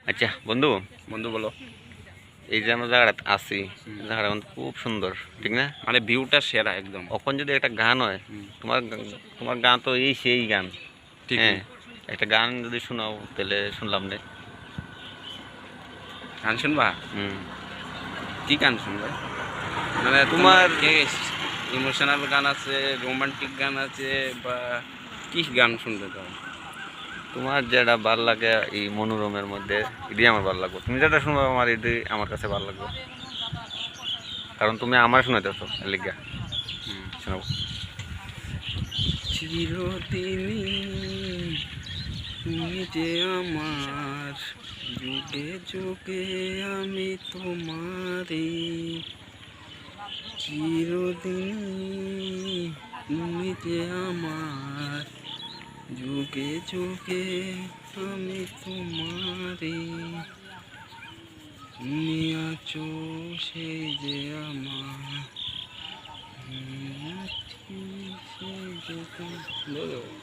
আচ্ছা বন্ধু, বন্ধু বলো। এই যে আমরা জায়গাটা আছি, জায়গাটা কিন্তু খুব সুন্দর, ঠিক না? মানে ভিউটা সেরা একদম। এখন যদি একটা গান হয়, হুম, তোমার গান তো এই সেই গান। ঠিক। হ্যাঁ, একটা গান যদি শোনাও তাহলে শুনলাম না। গান শুনবা? হুম। কি গান শুনবে? মানে তোমার ইমোশনাল গান আছে, রোমান্টিক গান আছে, বা কি গান শুনবে তো? তোমার যেটা ভাল লাগে এই মনোরমের মধ্যে, এটাই আমার ভালো লাগবে। তুমি যেটা শুনবে আমার এটাই আমার কাছে ভালো লাগবে, কারণ তুমি আমার শোনাইতেছো লিগা। শোনাবো। চিরদিনই তুমি যে আমার, যুগে যুগে আমি তোমারই। চিরদিনই তুমি যে আমার, যুগে যুগে আমি তোমারই। তুমি আছো সেই যে আমার, তুমি আছি সেই যে তোমার।